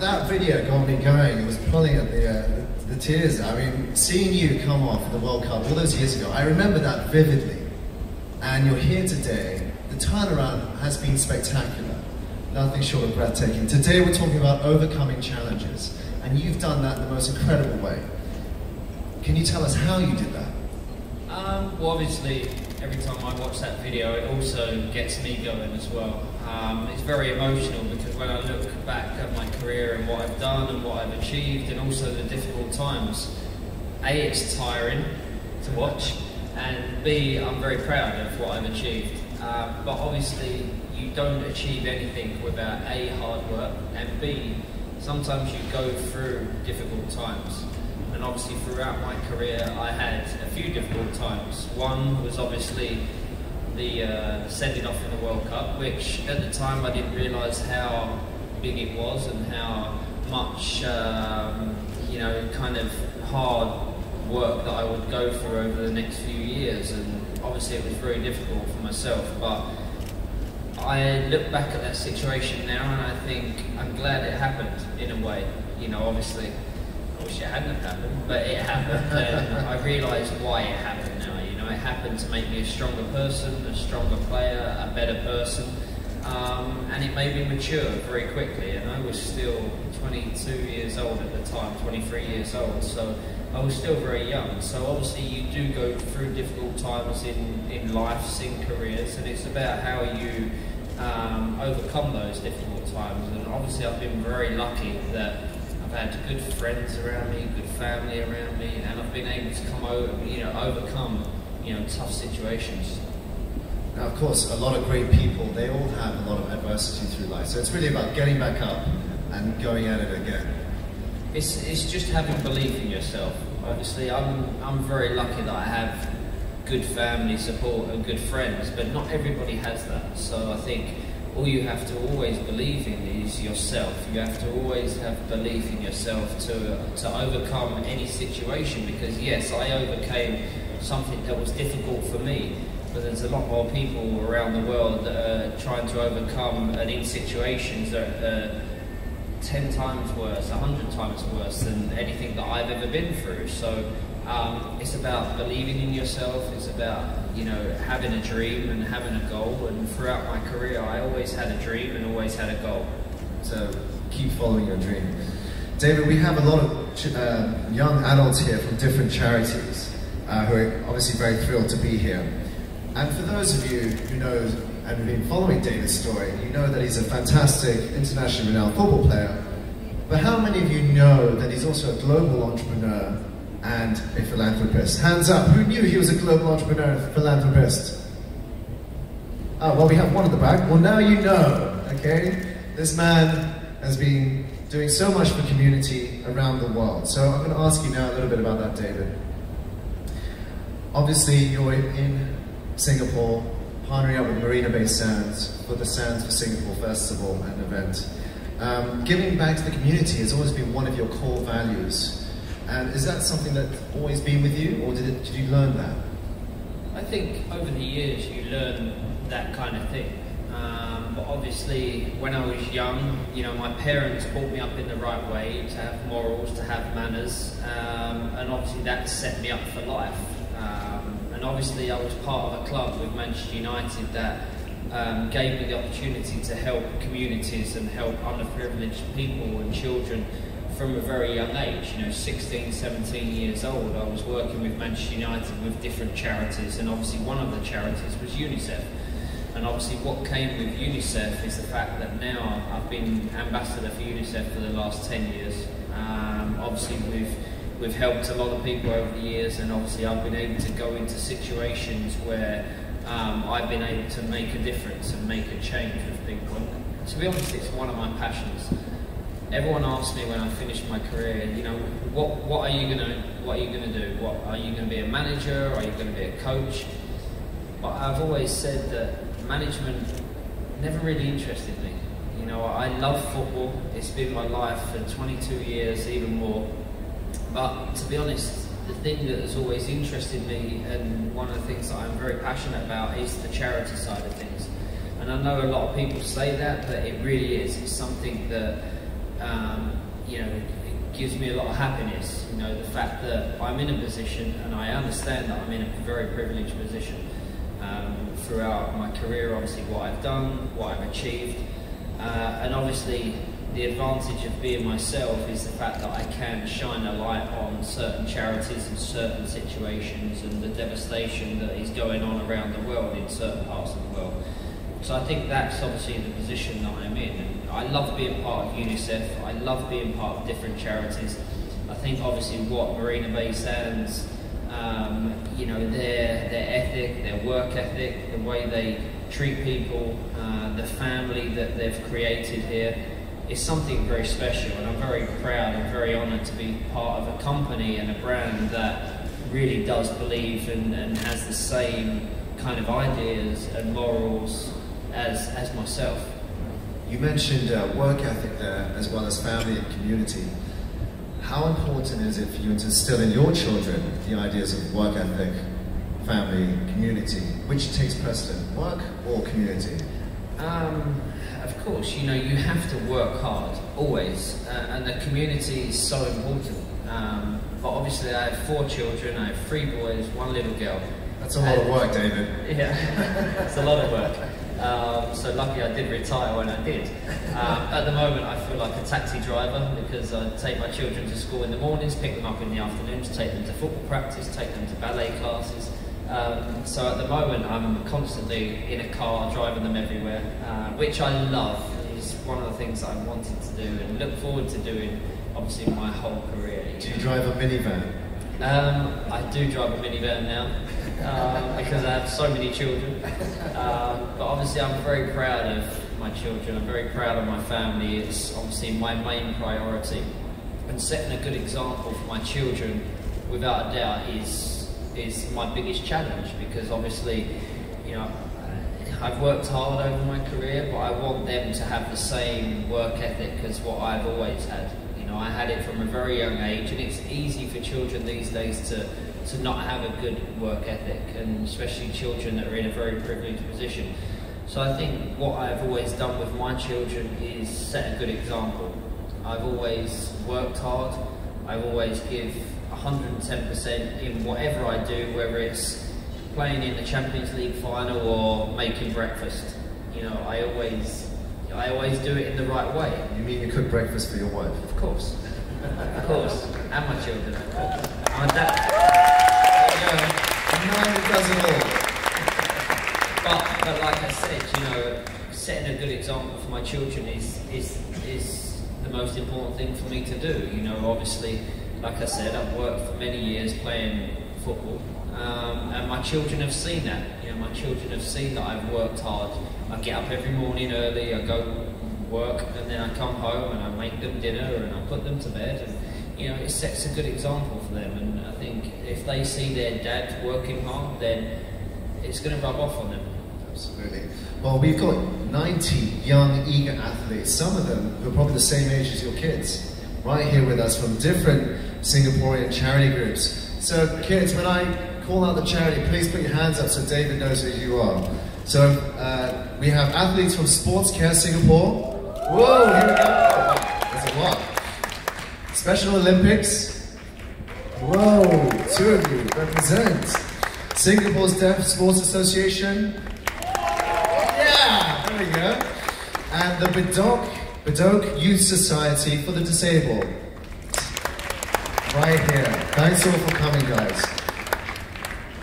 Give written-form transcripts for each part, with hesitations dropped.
that video got me going. It was pulling at the tears. I mean, seeing you come off at the World Cup all those years ago, I remember that vividly. And you're here today. The turnaround has been spectacular. Nothing short of breathtaking. Today we're talking about overcoming challenges. And you've done that in the most incredible way. Can you tell us how you did that? Well, obviously, every time I watch that video, it also gets me going as well. It's very emotional because when I look back at my career and what I've done and what I've achieved and also the difficult times, A, it's tiring to watch, and B, I'm very proud of what I've achieved. But obviously, you don't achieve anything without A, hard work, and B, sometimes you go through difficult times. And obviously throughout my career I had a few difficult times. One was obviously the sending off in the World Cup, which at the time I didn't realise how big it was and how much you know, kind of hard work that I would go through over the next few years, and obviously it was very difficult for myself. But I look back at that situation now and I think I'm glad it happened in a way. You know, obviously I wish it hadn't have happened, but it happened, and I realise why it happened now. You know, it happened to make me a stronger person, a stronger player, a better person, and it made me mature very quickly. And I was still 22 years old at the time, 23 years old, so I was still very young. So obviously you do go through difficult times in life, in careers, and it's about how you overcome those difficult times. And obviously I've been very lucky that I've had good friends around me, good family around me, and I've been able to overcome, tough situations. Now, of course, a lot of great people, they all have a lot of adversity through life. So it's really about getting back up and going at it again. It's just having belief in yourself. Obviously, I'm very lucky that I have good family support and good friends, but not everybody has that. So I think all you have to always believe in is yourself. You have to always have belief in yourself to overcome any situation, because yes, I overcame something that was difficult for me, but there's a lot more people around the world that are trying to overcome and in situations that are 10 times worse, 100 times worse than anything that I've ever been through. So it's about believing in yourself. It's about, having a dream and having a goal. And throughout my career, I always had a dream and always had a goal. So keep following your dream. David, we have a lot of young adults here from different charities who are obviously very thrilled to be here. And for those of you who know and have been following David's story, you know that he's a fantastic internationally renowned football player. But how many of you know that he's also a global entrepreneur and a philanthropist? Hands up, who knew he was a global entrepreneur and philanthropist? Oh, well, we have one at the back. Well, now you know, okay? This man has been doing so much for community around the world. So I'm going to ask you now a little bit about that, David. Obviously, you're in Singapore, partnering up with Marina Bay Sands for the Sands for Singapore Festival and event. Giving back to the community has always been one of your core values. And is that something that's always been with you, or did you learn that? I think over the years you learn that kind of thing. But obviously, when I was young, my parents brought me up in the right way, to have morals, to have manners, and obviously that set me up for life. And obviously I was part of a club with Manchester United that gave me the opportunity to help communities and help underprivileged people and children from a very young age. 16, 17 years old, I was working with Manchester United with different charities, and obviously one of the charities was UNICEF. And obviously what came with UNICEF is the fact that now I've been ambassador for UNICEF for the last 10 years. Obviously we've helped a lot of people over the years, and obviously I've been able to go into situations where I've been able to make a difference and make a change with people. And to be honest, it's one of my passions. Everyone asks me when I finish my career, what are you gonna do? What are you gonna be, a manager? Or are you gonna be a coach? But I've always said that management never really interested me. I love football. It's been my life for 22 years, even more. But to be honest, the thing that has always interested me, and one of the things that I'm very passionate about, is the charity side of things. And I know a lot of people say that, but it really is. It's something that gives me a lot of happiness. You know, the fact that I'm in a position, and I understand that I'm in a very privileged position throughout my career, obviously what I've done, what I've achieved, and obviously the advantage of being myself is the fact that I can shine a light on certain charities and certain situations and the devastation that is going on around the world in certain parts of the world. So I think that's obviously the position that I'm in. And I love being part of UNICEF, I love being part of different charities. I think obviously what Marina Bay Sands, you know, their ethic, their work ethic, the way they treat people, the family that they've created here, is something very special, and I'm very proud and very honoured to be part of a company and a brand that really does believe and has the same kind of ideas and morals as myself. You mentioned work ethic there, as well as family and community. How important is it for you to instill in your children the ideas of work ethic, family, community? Which takes precedent, work or community? Of course, you know, you have to work hard, always, and the community is so important. But obviously I have 4 children, I have 3 boys, 1 little girl. That's a lot of work, David. Yeah, it's a lot of work. So lucky I did retire when I did. At the moment I feel like a taxi driver because I take my children to school in the mornings, pick them up in the afternoons, take them to football practice, take them to ballet classes. So at the moment I'm constantly in a car driving them everywhere, which I love. It's one of the things that I wanted to do and look forward to doing obviously my whole career. Do you drive a minivan? I do drive a minivan now because I have so many children, but obviously I'm very proud of my children, I'm very proud of my family. It's obviously my main priority, and setting a good example for my children without a doubt is my biggest challenge, because obviously, you know, I've worked hard over my career, but I want them to have the same work ethic as what I've always had. You know, I had it from a very young age, and it's easy for children these days to not have a good work ethic, and especially children that are in a very privileged position. So I think what I've always done with my children is set a good example. I've always worked hard, I've always give 110% in whatever I do, whether it's playing in the Champions League final or making breakfast. You know, I always do it in the right way. You mean you cook breakfast for your wife? Of course. Of course. And my children, of course. And my dad. Neither does it all. But like I said, you know, setting a good example for my children is the most important thing for me to do. You know, obviously, like I said, I've worked for many years playing football, and my children have seen that. You know, my children have seen that I've worked hard. I get up every morning early, I go work, and then I come home and I make them dinner and I put them to bed. And you know, it sets a good example for them. And I think if they see their dad working hard, then it's going to rub off on them. Absolutely. Well, we've got 90 young, eager athletes, some of them who are probably the same age as your kids, right here with us from different Singaporean charity groups. So kids, when I call out the charity, please put your hands up so David knows who you are. So we have athletes from Sports Care Singapore. Whoa, here we go. There's a lot. Special Olympics. Whoa, 2 of you represent. Singapore's Deaf Sports Association. Yeah, there we go. And the Bedok Youth Society for the Disabled. Right here. Thanks all for coming, guys.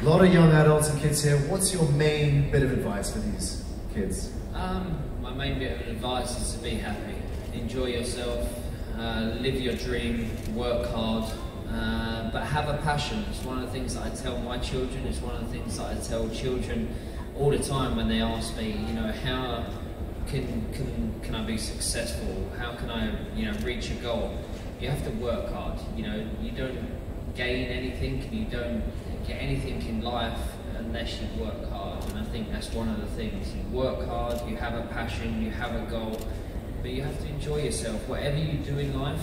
A lot of young adults and kids here. What's your main bit of advice for these kids? My main bit of advice is to be happy. Enjoy yourself, live your dream, work hard, but have a passion. It's one of the things that I tell my children, it's one of the things that I tell children all the time when they ask me, you know, how can I be successful? How can I, you know, reach a goal? You have to work hard. You know, you don't gain anything, you don't get anything in life unless you work hard. And I think that's one of the things. You work hard, you have a passion, you have a goal, but you have to enjoy yourself. Whatever you do in life,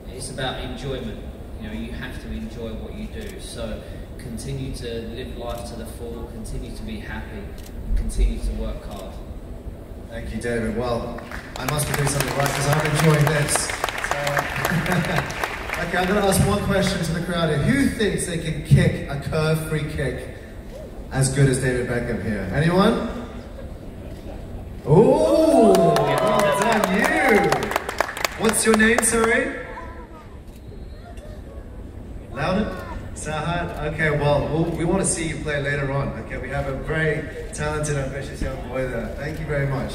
it's about enjoyment. You know, you have to enjoy what you do. So continue to live life to the full, continue to be happy, and continue to work hard. Thank you, David. Well, I must be doing something right because I'm enjoying this. So Okay, I'm going to ask one question to the crowd here. Who thinks they can kick a curve free kick as good as David Beckham here? Anyone? Oh, well done you. What's your name, sorry? Loudon? Sahad? Okay, well, we want to see you play later on. Okay, we have a very talented, ambitious young boy there. Thank you very much.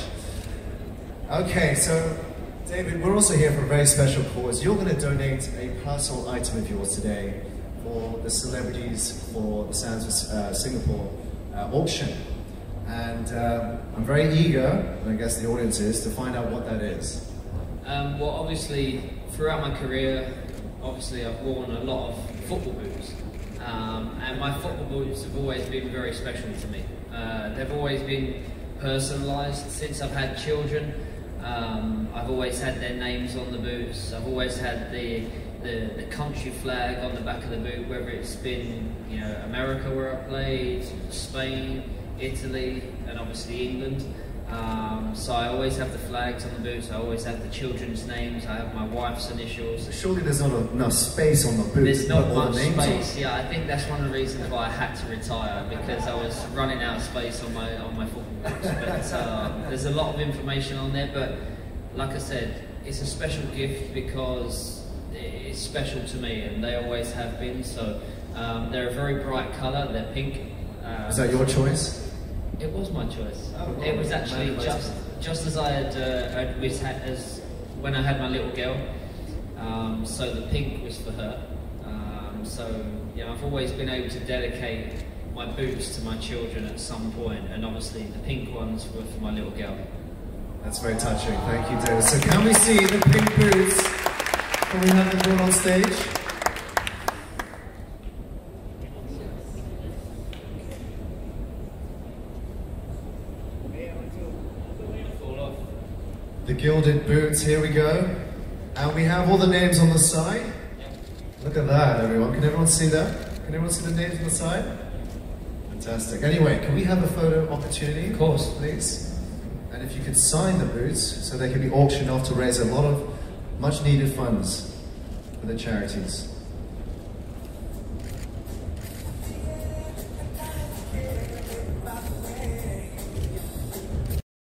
Okay, so David, we're also here for a very special cause. You're going to donate a personal item of yours today for the Celebrities for the Sands of Singapore auction. And I'm very eager, and I guess the audience is, to find out what that is. Well, obviously, throughout my career, obviously I've worn a lot of football boots. And my football boots have always been very special to me. They've always been personalised since I've had children. I've always had their names on the boots. I've always had the country flag on the back of the boot, whether it's been, you know, America where I played, Spain, Italy, and obviously England. So I always have the flags on the boots. I always have the children's names. I have my wife's initials. Surely there's not enough space on the boots. There's not much space. Yeah, I think that's one of the reasons why I had to retire, because I was running out of space on my football boots. But there's a lot of information on there. But like I said, it's a special gift because it's special to me, and they always have been. So they're a very bright colour. They're pink. Is that your choice? It was my choice. Oh, it was actually just as I had as when I had my little girl. So the pink was for her. So yeah, I've always been able to dedicate my boots to my children at some point, and obviously the pink ones were for my little girl. That's very touching. Thank you, David. So can we see the pink boots? Can we have them brought on stage? The gilded boots, here we go. And we have all the names on the side. Look at that, everyone. Can everyone see that? Can everyone see the names on the side? Fantastic. Anyway, can we have a photo opportunity? Of course. Please. And if you could sign the boots so they can be auctioned off to raise a lot of much needed funds for the charities.